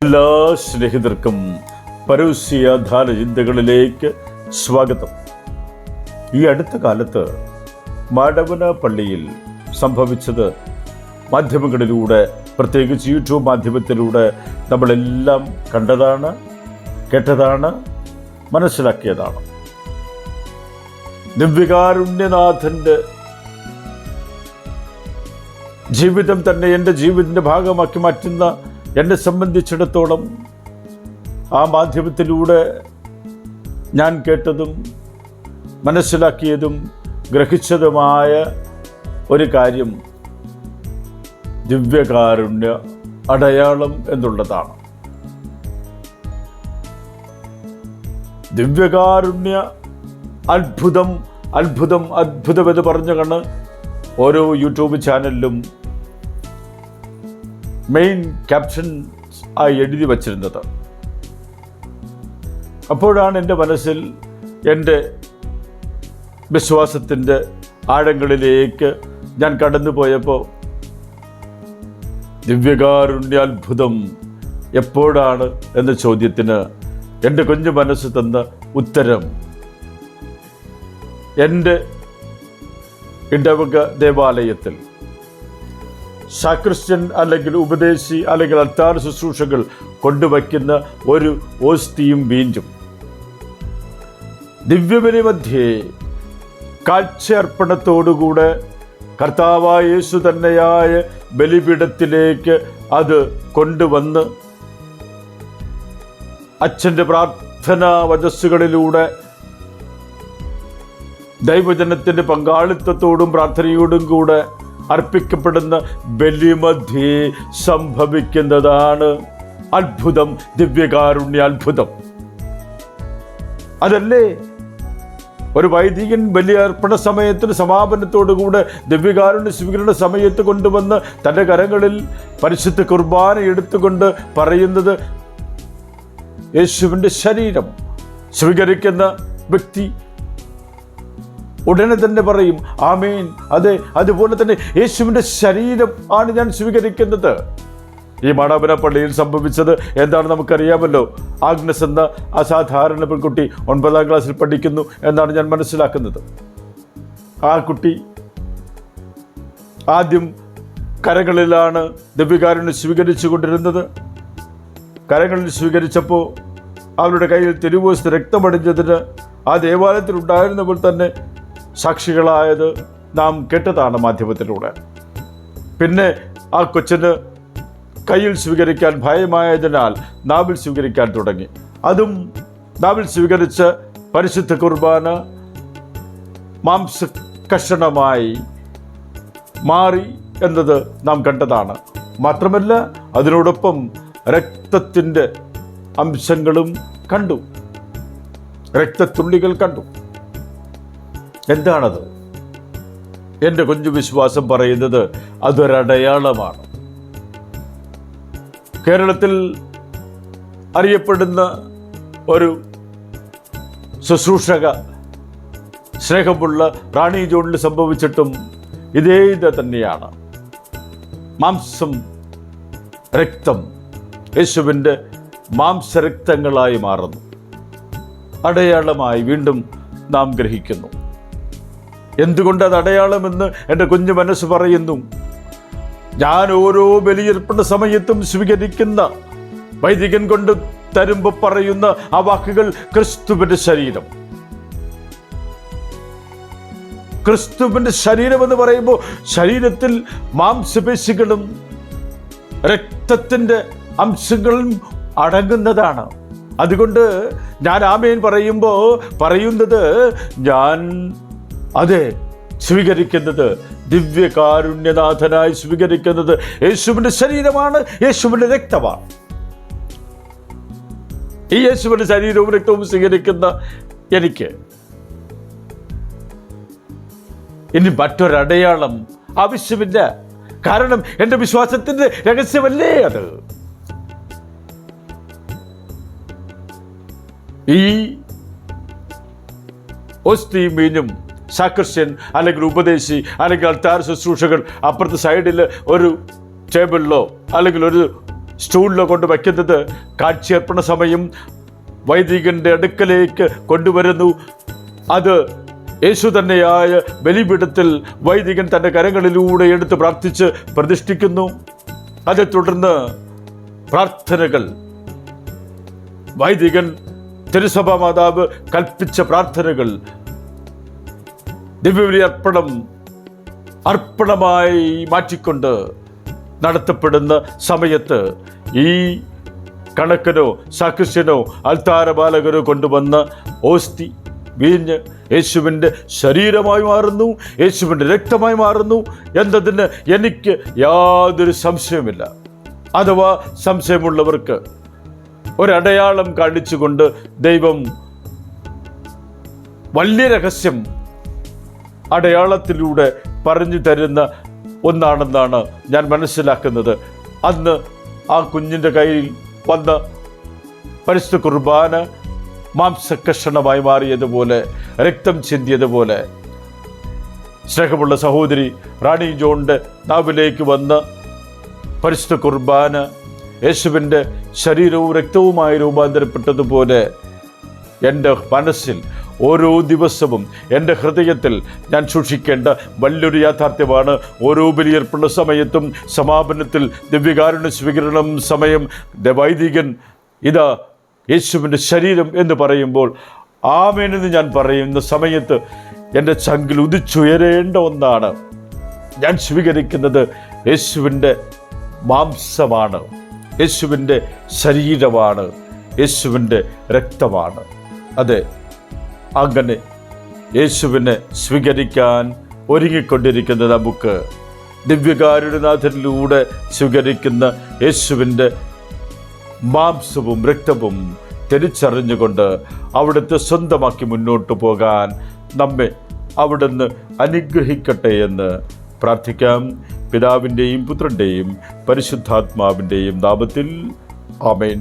എല്ലാ സ്നേഹിതർക്കും പരൂസ്യ ധ്യാനചിന്തകളിലേക്ക് സ്വാഗതം. ഈ അടുത്ത കാലത്ത് മാടവന പള്ളിയിൽ സംഭവിച്ചത് മാധ്യമങ്ങളിലൂടെ, പ്രത്യേകിച്ച് യൂട്യൂബ് മാധ്യമത്തിലൂടെ നമ്മളെല്ലാം കണ്ടതാണ്, കേട്ടതാണ്, മനസ്സിലാക്കിയതാണ്. ദിവ്യകാരുണ്യനാഥൻ്റെ ജീവിതം തന്നെ എൻ്റെ ജീവിതത്തിൻ്റെ ഭാഗമാക്കി മാറ്റുന്ന എന്നെ സംബന്ധിച്ചിടത്തോളം ആ മാധ്യമത്തിലൂടെ ഞാൻ കേട്ടതും മനസ്സിലാക്കിയതും ഗ്രഹിച്ചതുമായ ഒരു കാര്യം ദിവ്യകാരുണ്യ അടയാളം എന്നുള്ളതാണ്. ദിവ്യകാരുണ്യ അത്ഭുതം അത്ഭുതം അത്ഭുതം എന്ന് പറഞ്ഞ കണ്ണ് ഓരോ യൂട്യൂബ് ചാനലിലും മെയിൻ ക്യാപ്ഷൻ ആയി എഴുതി വച്ചിരുന്നത്. അപ്പോഴാണ് എൻ്റെ മനസ്സിൽ എൻ്റെ വിശ്വാസത്തിൻ്റെ ആഴങ്ങളിലേക്ക് ഞാൻ കടന്നു പോയപ്പോൾ ദിവ്യകാരുണ്യാത്ഭുതം എപ്പോഴാണ് എന്ന ചോദ്യത്തിന് എൻ്റെ കുഞ്ഞു മനസ്സ് തന്ന ഉത്തരം എൻ്റെ ഇടവക ദേവാലയത്തിൽ സാക്രിസ്റ്റ്യൻ അല്ലെങ്കിൽ ഉപദേശി അല്ലെങ്കിൽ അൽത്താർ ശുശ്രൂഷകൾ കൊണ്ടുവയ്ക്കുന്ന ഒരു ഓസ്തിയും വീഞ്ഞും ദിവ്യബലി മധ്യേ കാഴ്ചയർപ്പണത്തോടുകൂടെ കർത്താവായ യേശു തന്നെയായ ബലിപീഠത്തിലേക്ക് അത് കൊണ്ടുവന്ന് അച്ഛൻ്റെ പ്രാർത്ഥനാ വചസ്സുകളിലൂടെ ദൈവജനത്തിൻ്റെ പങ്കാളിത്തത്തോടും പ്രാർത്ഥനയോടും കൂടെ അർപ്പിക്കപ്പെടുന്ന ബലിമധ്യേ സംഭവിക്കുന്നതാണ് അത്ഭുതം, ദിവ്യകാരുണ്യാത്ഭുതം. അതല്ലേ ഒരു വൈദികൻ ബലിയർപ്പണ സമയത്തിന് സമാപനത്തോടുകൂടെ ദിവ്യകാരുണ്യ സ്വീകരണ സമയത്ത് കൊണ്ടുവന്ന് തൻ്റെ കരങ്ങളിൽ പരിശുദ്ധ കുർബാന എടുത്തുകൊണ്ട് പറയുന്നത് യേശുവിൻ്റെ ശരീരം. സ്വീകരിക്കുന്ന വ്യക്തി ഉടനെ തന്നെ പറയും ആമേൻ, അതെ, അതുപോലെ തന്നെ യേശുവിൻ്റെ ശരീരം ആണ് ഞാൻ സ്വീകരിക്കുന്നത്. ഈ മാടവന പള്ളിയിൽ സംഭവിച്ചത് എന്താണ് നമുക്കറിയാമല്ലോ. ആഗ്നസ് എന്ന അസാധാരണ പെൺകുട്ടി 9ാം ക്ലാസ്സിൽ പഠിക്കുന്നു എന്നാണ് ഞാൻ മനസ്സിലാക്കുന്നത്. ആ കുട്ടി ആദ്യം കരങ്ങളിലാണ് ദിവ്യകാരുണ്യം സ്വീകരിച്ചു കൊണ്ടിരുന്നത്. കരങ്ങളിൽ സ്വീകരിച്ചപ്പോൾ അവരുടെ കയ്യിൽ തിരുവോസ്ത് രക്തമടിഞ്ഞതിന് ആ ദേവാലയത്തിൽ ഉണ്ടായിരുന്നപ്പോൾ തന്നെ സാക്ഷികളായത് നാം കേട്ടതാണ് മാധ്യമത്തിലൂടെ. പിന്നെ ആ കൊച്ചിന് കയ്യിൽ സ്വീകരിക്കാൻ ഭയമായതിനാൽ നാവിൽ സ്വീകരിക്കാൻ തുടങ്ങി. അതും നാവിൽ സ്വീകരിച്ച പരിശുദ്ധ കുർബാന മാംസ കഷണമായി മാറി എന്നത് നാം കണ്ടതാണ്. മാത്രമല്ല അതിനോടൊപ്പം രക്തത്തിൻ്റെ അംശങ്ങളും കണ്ടു, രക്തത്തുള്ളികൾ കണ്ടു. എന്താണത്? എൻ്റെ കുഞ്ഞു വിശ്വാസം പറയുന്നത് അതൊരടയാളമാണ്. കേരളത്തിൽ അറിയപ്പെടുന്ന ഒരു ശുശ്രൂഷക സ്നേഹമുള്ള റാണി ജോണിൽ സംഭവിച്ചിട്ടും ഇതേ തന്നെയാണ്. മാംസം, രക്തം യേശുവിൻ്റെ മാംസരക്തങ്ങളായി മാറുന്നു. അടയാളമായി വീണ്ടും നാം ഗ്രഹിക്കുന്നു. എന്തുകൊണ്ട് അത് അടയാളമെന്ന് എൻ്റെ കുഞ്ഞു മനസ്സ് പറയുന്നു. ഞാൻ ഓരോ ബലിയർപ്പണ സമയത്തും സ്വീകരിക്കുന്ന വൈദികൻ കൊണ്ട് തരുമ്പോൾ പറയുന്ന ആ വാക്കുകൾ ക്രിസ്തുവിൻ്റെ ശരീരം. ക്രിസ്തുവിൻ്റെ ശരീരം എന്ന് പറയുമ്പോൾ ശരീരത്തിൽ മാംസപേശികളും രക്തത്തിൻ്റെ അംശങ്ങളും അടങ്ങുന്നതാണ്. അതുകൊണ്ട് ഞാൻ ആമേൻ പറയുമ്പോൾ പറയുന്നത് ഞാൻ അതെ സ്വീകരിക്കുന്നത് ദിവ്യകാരുണ്യനാഥനായി സ്വീകരിക്കുന്നത് യേശുവിൻ്റെ ശരീരമാണ്, യേശുവിൻ്റെ രക്തമാണ്. ഈ യേശുവിൻ്റെ ശരീരവും രക്തവും സ്വീകരിക്കുന്ന എനിക്ക് ഇനി മറ്റൊരടയാളം ആവശ്യമില്ല. കാരണം എൻ്റെ വിശ്വാസത്തിൻ്റെ രഹസ്യമല്ലേ അത്. ഈ ഓസ്തിയും വീഞ്ഞും സാക്രിസ്റ്റ്യൻ അല്ലെങ്കിൽ ഉപദേശി അല്ലെങ്കിൽ അൽത്താർ ശുശ്രൂഷകൾ അപ്പുറത്തെ സൈഡിൽ ഒരു ടേബിളിലോ അല്ലെങ്കിൽ ഒരു സ്റ്റൂളിൽ കൊണ്ട് വയ്ക്കുന്നത്. കാഴ്ചയർപ്പണ സമയം വൈദികന്റെ അടുക്കലേക്ക് കൊണ്ടുവരുന്നു. അത് യേശു തന്നെയായ ബലിപീഠത്തിൽ വൈദികൻ തൻ്റെ കരങ്ങളിലൂടെ എടുത്ത് പ്രാർത്ഥിച്ച് പ്രതിഷ്ഠിക്കുന്നു. അതേ തുടർന്ന് പ്രാർത്ഥനകൾ, വൈദികൻ തിരുസഭാ മാതാവ് കൽപ്പിച്ച പ്രാർത്ഥനകൾ ദിവ്യബലി അർപ്പണമായി മാറ്റിക്കൊണ്ട് നടത്തപ്പെടുന്ന സമയത്ത് ഈ കണക്കനോ സാക്രിസ്ത്യനോ അൽത്താരപാലകരോ കൊണ്ടുവന്ന ഓസ്തി വീഞ്ഞ് യേശുവിൻ്റെ ശരീരമായി മാറുന്നു, യേശുവിൻ്റെ രക്തമായി മാറുന്നു എന്നതിന് എനിക്ക് യാതൊരു സംശയമില്ല. അഥവാ സംശയമുള്ളവർക്ക് ഒരടയാളം കാണിച്ചുകൊണ്ട് ദൈവം വലിയ രഹസ്യം അടയാളത്തിലൂടെ പറഞ്ഞു തരുന്ന ഒന്നാണെന്നാണ് ഞാൻ മനസ്സിലാക്കുന്നത്. അന്ന് ആ കുഞ്ഞിൻ്റെ കയ്യിൽ വന്ന പരിശുദ്ധ കുർബാന മാംസക്കഷണമായി മാറിയതുപോലെ, രക്തം ചിന്തിയതുപോലെ സ്നേഹമുള്ള സഹോദരി റാണി ജോണിൻ്റെ നാവിലേക്ക് വന്ന പരിശുദ്ധ കുർബാന യേശുവിൻ്റെ ശരീരവും രക്തവുമായി രൂപാന്തരപ്പെട്ടതുപോലെ എൻ്റെ മനസ്സിൽ ഓരോ ദിവസവും എൻ്റെ ഹൃദയത്തിൽ ഞാൻ സൂക്ഷിക്കേണ്ട വലിയൊരു യാഥാർത്ഥ്യമാണ്. ഓരോ ബലിയർപ്പണ സമയത്തും സമാപനത്തിൽ ദിവ്യകാരുണ്യ സ്വീകരണം സമയം വൈദികൻ ഇതാ യേശുവിൻ്റെ ശരീരം എന്ന് പറയുമ്പോൾ ആമേനെന്ന് ഞാൻ പറയുന്ന സമയത്ത് എൻ്റെ ചങ്കിൽ ഉദിച്ചുയരേണ്ട ഒന്നാണ്. ഞാൻ സ്വീകരിക്കുന്നത് യേശുവിൻ്റെ മാംസമാണ്, യേശുവിൻ്റെ ശരീരമാണ്, യേശുവിൻ്റെ രക്തമാണ്. അതെ, അങ്ങനെ യേശുവിനെ സ്വീകരിക്കാൻ ഒരുങ്ങിക്കൊണ്ടിരിക്കുന്ന നമുക്ക് ദിവ്യകാരുണ്യനാഥനിലൂടെ സ്വീകരിക്കുന്ന യേശുവിൻ്റെ മാംസവും രക്തവും തിരിച്ചറിഞ്ഞുകൊണ്ട് അവിടുത്തെ സ്വന്തമാക്കി മുന്നോട്ട് പോകാൻ നമ്മെ അവിടുന്ന് അനുഗ്രഹിക്കട്ടെ എന്ന് പ്രാർത്ഥിക്കാം. പിതാവിൻ്റെയും പുത്രൻ്റെയും പരിശുദ്ധാത്മാവിൻ്റെയും നാമത്തിൽ ആമേൻ.